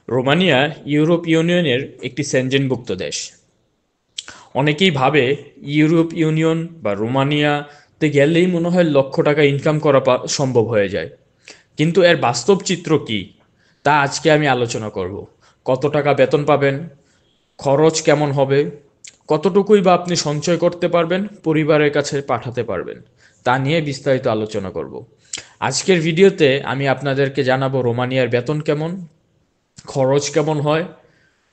Romania Europe ইউনিয়নের একটি সেনজেনভুক্ত দেশ। অনেকেই ভাবে ইউরোপ ইউনিয়ন বা রোমানিয়াতে গেলেই মনে হয় লক্ষ টাকা ইনকাম করা সম্ভব হয়ে যায়, কিন্তু এর বাস্তব চিত্র কি তা আজকে আমি আলোচনা করব। কত টাকা বেতন পাবেন, খরচ কেমন হবে, কতটুকুই বা আপনি সঞ্চয় করতে পারবেন, পরিবারের কাছে পাঠাতে পারবেন, তা নিয়ে বিস্তারিত আলোচনা করব। আজকের ভিডিওতে আমি আপনাদেরকে জানাবো রোমানিয়ার বেতন কেমন, খরচ কেমন হয়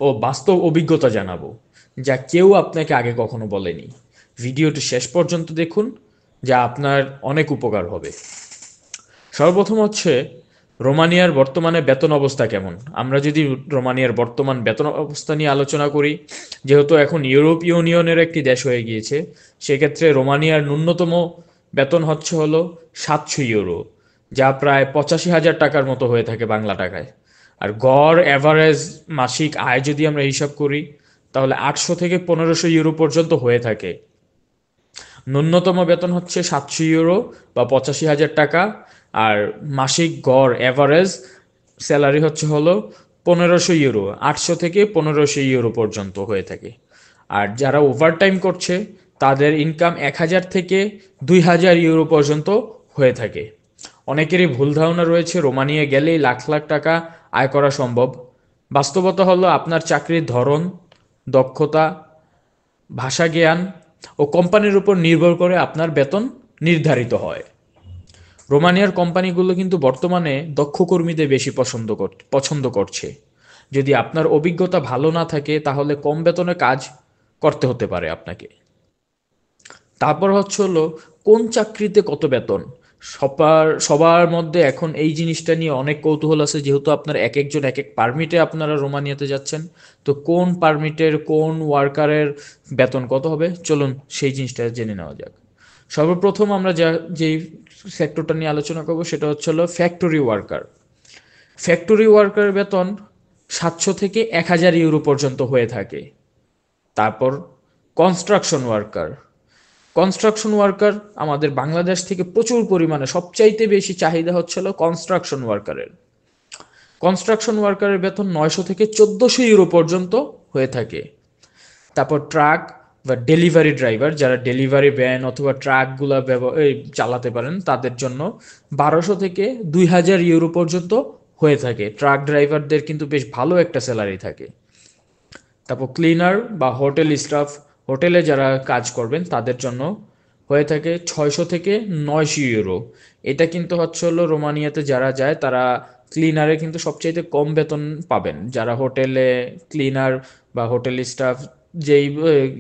ও বাস্তব অভিজ্ঞতা জানাবো, যা কেউ আপনাকে আগে কখনো বলেনি। ভিডিওটি শেষ পর্যন্ত দেখুন, যা আপনার অনেক উপকার হবে। সর্বপ্রথম হচ্ছে রোমানিয়ার বর্তমানে বেতন অবস্থা কেমন। আমরা যদি রোমানিয়ার বর্তমান বেতন অবস্থা নিয়ে আলোচনা করি, যেহেতু এখন ইউরোপ ইউনিয়নের একটি দেশ হয়ে গিয়েছে, সেক্ষেত্রে রোমানিয়ার ন্যূনতম বেতন হলো 700 ইউরো, যা প্রায় 85,000 টাকার মতো হয়ে থাকে বাংলা টাকায়। আর গড় অ্যাভারেজ মাসিক আয় যদি আমরা হিসাব করি, তাহলে 800 থেকে 1500 ইউরো পর্যন্ত হয়ে থাকে। ন্যূনতম বেতন হচ্ছে 700 ইউরো বা 85,000 টাকা, আর মাসিক গড় অ্যাভারেজ স্যালারি হলো 1500 ইউরো, 800 থেকে 1500 ইউরো পর্যন্ত হয়ে থাকে। আর যারা ওভারটাইম করছে তাদের ইনকাম 1000 থেকে 2000 ইউরো পর্যন্ত হয়ে থাকে। অনেকেরই ভুল ধারণা রয়েছে রোমানিয়া গেলেই লাখ লাখ টাকা আয় করা সম্ভব। বাস্তবতা হলো আপনার চাকরির ধরন, দক্ষতা, ভাষা জ্ঞান ও কোম্পানির উপর নির্ভর করে আপনার বেতন নির্ধারিত হয়। রোমানিয়ার কোম্পানিগুলো কিন্তু বর্তমানে দক্ষ কর্মীদের বেশি পছন্দ করছে। যদি আপনার অভিজ্ঞতা ভালো না থাকে তাহলে কম বেতনে কাজ করতে হতে পারে আপনাকে। তারপর হলো কোন চাকরিতে কত বেতন। সবার সবার মধ্যে এখন এই জিনিসটা নিয়ে অনেক কৌতূহল আছে, যেহেতু আপনার এক একজন এক এক পারমিটে আপনারা রোমানিয়াতে যাচ্ছেন। তো কোন পারমিটের কোন ওয়ার্কারের বেতন কত হবে, চলুন সেই জিনিসটা জেনে নেওয়া যাক। সর্বপ্রথম আমরা যেই সেক্টরটা নিয়ে আলোচনা করব সেটা হলো ফ্যাক্টরি ওয়ার্কার। ফ্যাক্টরি ওয়ার্কারের বেতন 700 থেকে 1000 ইউরো পর্যন্ত হয়ে থাকে। তারপর কনস্ট্রাকশন ওয়ার্কার। কনস্ট্রাকশন ওয়ার্কার আমাদের বাংলাদেশ থেকে প্রচুর পরিমাণে সবচাইতে বেশি চাহিদা হচ্ছিল কনস্ট্রাকশন ওয়ার্কারের। কনস্ট্রাকশন ওয়ার্কারের বেতন 900 থেকে 1400 ইউরো পর্যন্ত হয়ে থাকে। তারপর ট্রাক বা ডেলিভারি ড্রাইভার, যারা ডেলিভারি ভ্যান অথবা ট্রাকগুলো চালাতে পারেন, তাদের জন্য 1200 থেকে 2000 ইউরো পর্যন্ত হয়ে থাকে। ট্রাক ড্রাইভারদের কিন্তু বেশ ভালো একটা স্যালারি থাকে। তারপর ক্লিনার বা হোটেল স্টাফ, হোটেলে যারা কাজ করবেন তাদের জন্য হয়ে থাকে 600 থেকে 900 ইউরো। এটা কিন্তু হলো রোমানিয়াতে যারা যায় তারা ক্লিনারে কিন্তু সবচাইতে কম বেতন পাবেন। যারা হোটেলে ক্লিনার বা হোটেল স্টাফ যেই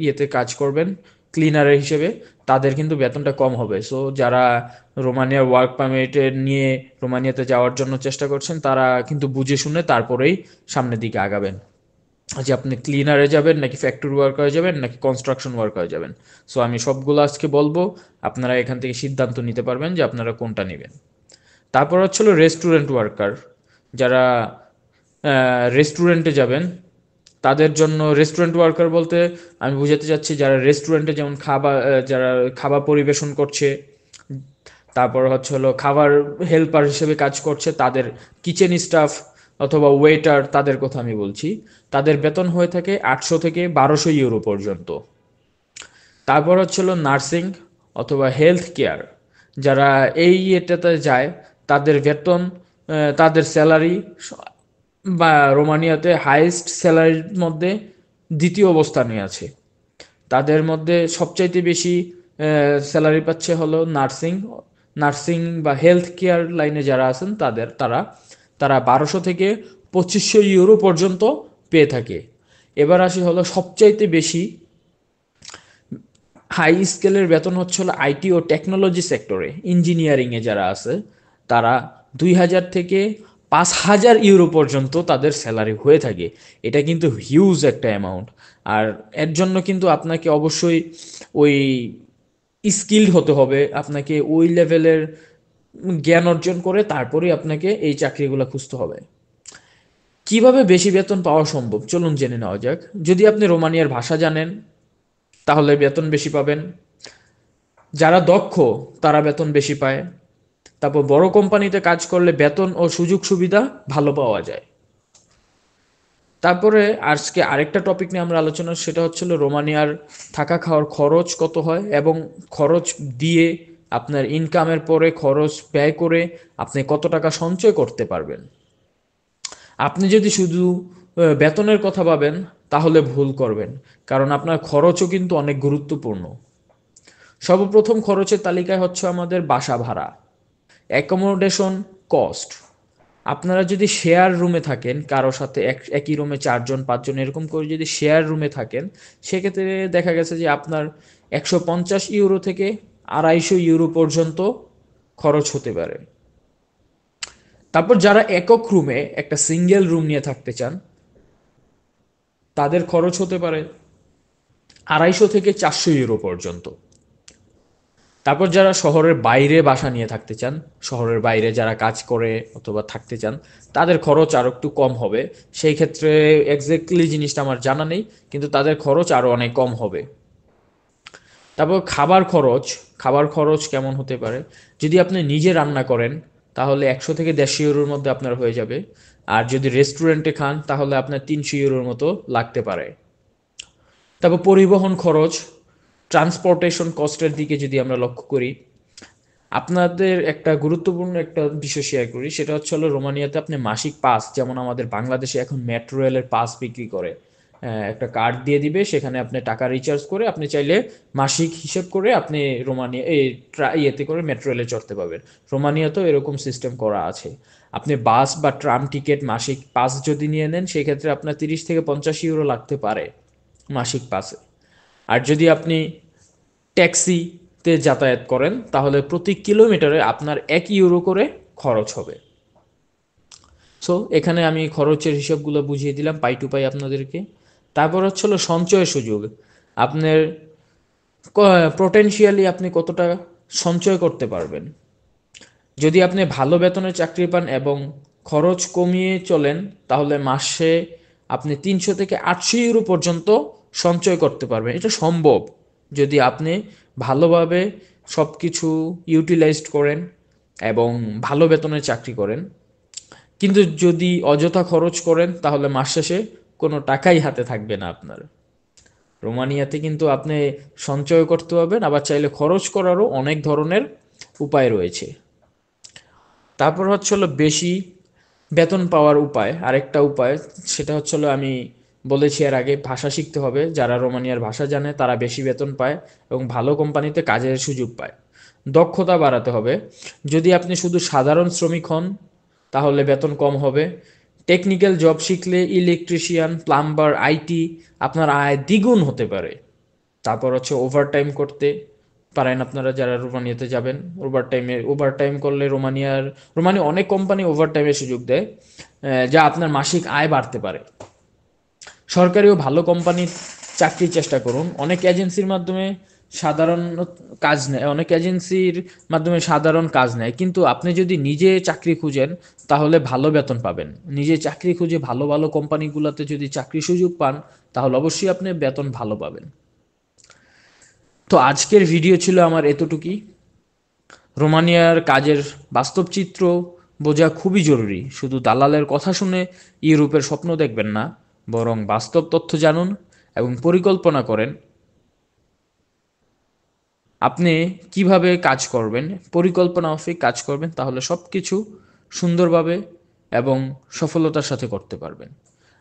ইয়েতে কাজ করবেন ক্লিনারের হিসেবে, তাদের কিন্তু বেতনটা কম হবে। সো যারা রোমানিয়ার ওয়ার্ক পারমিট নিয়ে রোমানিয়াতে যাওয়ার জন্য চেষ্টা করছেন তারা কিন্তু বুঝে শুনে তারপরেই সামনের দিকে আগাবেন, যে আপনি ক্লিনারে যাবেন নাকি ফ্যাক্টরি ওয়ার্কারে যাবেন নাকি কনস্ট্রাকশন ওয়ার্কারে যাবেন। সো আমি সবগুলো আজকে বলবো, আপনারা এখান থেকে সিদ্ধান্ত নিতে পারবেন যে আপনারা কোনটা নেবেন। তারপর হলো রেস্টুরেন্ট ওয়ার্কার। যারা রেস্টুরেন্টে যাবেন তাদের জন্য, রেস্টুরেন্ট ওয়ার্কার বলতে আমি বুঝাতে চাচ্ছি যারা রেস্টুরেন্টে যেমন যারা খাবার পরিবেশন করছে, তারপর হলো খাবার হেল্পার হিসেবে কাজ করছে, তাদের কিচেন স্টাফ অথবা ওয়েটার, তাদের কথা আমি বলছি। তাদের বেতন হয়ে থাকে 800 থেকে 1200 ইউরো পর্যন্ত। তারপর হলো নার্সিং অথবা হেলথ কেয়ার, যারা এই এটাতে যায় তাদের বেতন, তাদের স্যালারি বা রোমানিয়াতে হাইয়েস্ট স্যালারির মধ্যে দ্বিতীয় অবস্থানে আছে। তাদের মধ্যে সবচাইতে বেশি স্যালারি পাচ্ছে হলো নার্সিং। নার্সিং বা হেলথ কেয়ার লাইনে যারা আছেন তারা তারা 1200 থেকে 2500 ইউরো পর্যন্ত পেয়ে থাকে। এবার আসি হলো সবচাইতে বেশি হাই স্কেলের বেতন হলো আইটি ও টেকনোলজি সেক্টরে, ইঞ্জিনিয়ারিংয়ে যারা আছে তারা 2000 থেকে 5000 ইউরো পর্যন্ত তাদের স্যালারি হয়ে থাকে। এটা কিন্তু হিউজ একটা অ্যামাউন্ট। আর এর জন্য কিন্তু আপনাকে অবশ্যই ওই স্কিলড হতে হবে, আপনাকে ওই লেভেলের জ্ঞান অর্জন করে তারপরেই আপনাকে এই চাকরিগুলো খুঁজতে হবে। কিভাবে বেশি বেতন পাওয়া সম্ভব, চলুন জেনে নেওয়া যাক। যদি আপনি রোমানিয়ার ভাষা জানেন তাহলে বেতন বেশি পাবেন। যারা দক্ষ তারা বেতন বেশি পায়। তারপর বড় কোম্পানিতে কাজ করলে বেতন ও সুযোগ সুবিধা ভালো পাওয়া যায়। তারপরে আজকে আরেকটা টপিক নিয়ে আমরা আলোচনা, সেটা হচ্ছিল রোমানিয়ার থাকা খাওয়ার খরচ কত হয় এবং খরচ দিয়ে আপনার ইনকামের পরে খরচ ব্যয় করে আপনি কত টাকা সঞ্চয় করতে পারবেন। আপনি যদি শুধু বেতনের কথা ভাবেন তাহলে ভুল করবেন, কারণ আপনার খরচও কিন্তু অনেক গুরুত্বপূর্ণ। সর্বপ্রথম খরচের তালিকায় হচ্ছে আমাদের বাসা ভাড়া, অ্যাকোমোডেশন কস্ট। আপনারা যদি শেয়ার রুমে থাকেন, কারোর সাথে একই রুমে 4 জন 5 জন এরকম করে যদি শেয়ার রুমে থাকেন, সেক্ষেত্রে দেখা গেছে যে আপনার 150 ইউরো থেকে 250 ইউরো পর্যন্ত খরচ হতে পারে। তারপর যারা একক রুমে একটা সিঙ্গেল রুম নিয়ে থাকতে চান, তাদের খরচ হতে পারে 250 থেকে 400 ইউরো পর্যন্ত। তারপর যারা শহরের বাইরে বাসা নিয়ে থাকতে চান, শহরের বাইরে যারা কাজ করে অথবা থাকতে চান, তাদের খরচ আরও একটু কম হবে। সেই ক্ষেত্রে এক্স্যাক্টলি জিনিসটা আমার জানা নেই, কিন্তু তাদের খরচ আরও অনেক কম হবে। তারপর খাবার খরচ কেমন হতে পারে? যদি আপনি নিজে রান্না করেন তাহলে 100 থেকে 150 ইউরোর মধ্যে আপনার হয়ে যাবে। আর যদি রেস্টুরেন্টে খান তাহলে আপনার 300 ইউরোর মতো লাগতে পারে। তারপর পরিবহন খরচ, ট্রান্সপোর্টেশন কস্টের দিকে যদি আমরা লক্ষ্য করি, আপনাদের একটা গুরুত্বপূর্ণ একটা বিষয় শেয়ার করি, সেটা হচ্ছে হলো রোমানিয়াতে আপনি মাসিক পাস, যেমন আমাদের বাংলাদেশে এখন মেট্রো রেলের পাস বিক্রি করে, একটা কার্ড দিয়ে দিবে, সেখানে আপনি টাকা রিচার্জ করে আপনি চাইলে মাসিক হিসেব করে আপনি রোমানিয়া ইয়েতে করে মেট্রো রেলে চড়তে পারবেন। রোমানিয়াতেও এরকম সিস্টেম করা আছে। আপনি বাস বা ট্রাম টিকিট মাসিক পাস যদি নিয়ে নেন, সেক্ষেত্রে আপনার 30 থেকে 50 ইউরো লাগতে পারে মাসিক পাসে। আর যদি আপনি ট্যাক্সিতে যাতায়াত করেন তাহলে প্রতি কিলোমিটারে আপনার 1 ইউরো করে খরচ হবে। সো এখানে আমি খরচের হিসাবগুলো বুঝিয়ে দিলাম পাই টু পাই আপনাদেরকে। তারপর হচ্ছিল সঞ্চয়ের সুযোগ। আপনার পোটেনশিয়ালি আপনি কতটা সঞ্চয় করতে পারবেন। যদি আপনি ভালো বেতনের চাকরি পান এবং খরচ কমিয়ে চলেন, তাহলে মাসে আপনি 300 থেকে 800 ইউরো পর্যন্ত সঞ্চয় করতে পারবেন। এটা সম্ভব যদি আপনি ভালোভাবে সব কিছু ইউটিলাইজড করেন এবং ভালো বেতনের চাকরি করেন। কিন্তু যদি অযথা খরচ করেন তাহলে মাস শেষে কোনো টাকাই হাতে থাকবে না আপনার। রোমানিয়াতে কিন্তু আপনি সঞ্চয় করতে পারবেন, আবার চাইলে খরচ করারও অনেক ধরনের উপায় রয়েছে। তারপর হচ্ছে হলো বেশি বেতন পাওয়ার উপায়, আরেকটা উপায়, সেটা হচ্ছে হলো আমি বলেছি এর আগে, ভাষা শিখতে হবে। যারা রোমানিয়ার ভাষা জানে তারা বেশি বেতন পায় এবং ভালো কোম্পানিতে কাজের সুযোগ পায়। দক্ষতা বাড়াতে হবে। যদি আপনি শুধু সাধারণ শ্রমিক হন তাহলে বেতন কম হবে। টেকনিক্যাল জব শিখলে ইলেকট্রিশিয়ান, প্লাম্বার, আইটি আপনার আয় দ্বিগুণ হতে পারে। তারপর হচ্ছে ওভারটাইম করতে পারেন আপনারা যারা রোমানিয়াতে যাবেন। ওভারটাইম করলে রোমানিয়া অনেক কোম্পানি ওভারটাইমের সুযোগ দেয়, যা আপনার মাসিক আয় বাড়তে পারে। সরকারি ও ভালো কোম্পানির চাকরির চেষ্টা করুন। অনেক এজেন্সির মাধ্যমে সাধারণ কাজ নেয়, কিন্তু আপনি যদি নিজে চাকরি খুঁজেন তাহলে ভালো বেতন পাবেন। নিজে চাকরি খুঁজে ভালো ভালো কোম্পানিগুলোতে যদি চাকরি সুযোগ পান তাহলে অবশ্যই আপনি বেতন ভালো পাবেন। তো আজকের ভিডিও ছিল আমার এতটুকুই। রোমানিয়ার কাজের বাস্তব চিত্র বোঝা খুবই জরুরি। শুধু দালালের কথা শুনে ইউরোপের স্বপ্ন দেখবেন না, বরং বাস্তব তথ্য জানুন এবং পরিকল্পনা করেন আপনি কিভাবে কাজ করবেন। পরিকল্পনা মাফিক কাজ করবেন, তাহলে সব কিছু সুন্দরভাবে এবং সফলতার সাথে করতে পারবেন।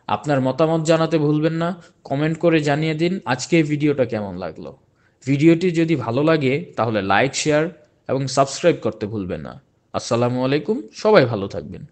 আপনার মতামত জানাতে ভুলবেন না, কমেন্ট করে জানিয়ে দিন আজকে এই ভিডিওটা কেমন লাগলো। ভিডিওটি যদি ভালো লাগে তাহলে লাইক, শেয়ার এবং সাবস্ক্রাইব করতে ভুলবেন না। আসসালামু আলাইকুম, সবাই ভালো থাকবেন।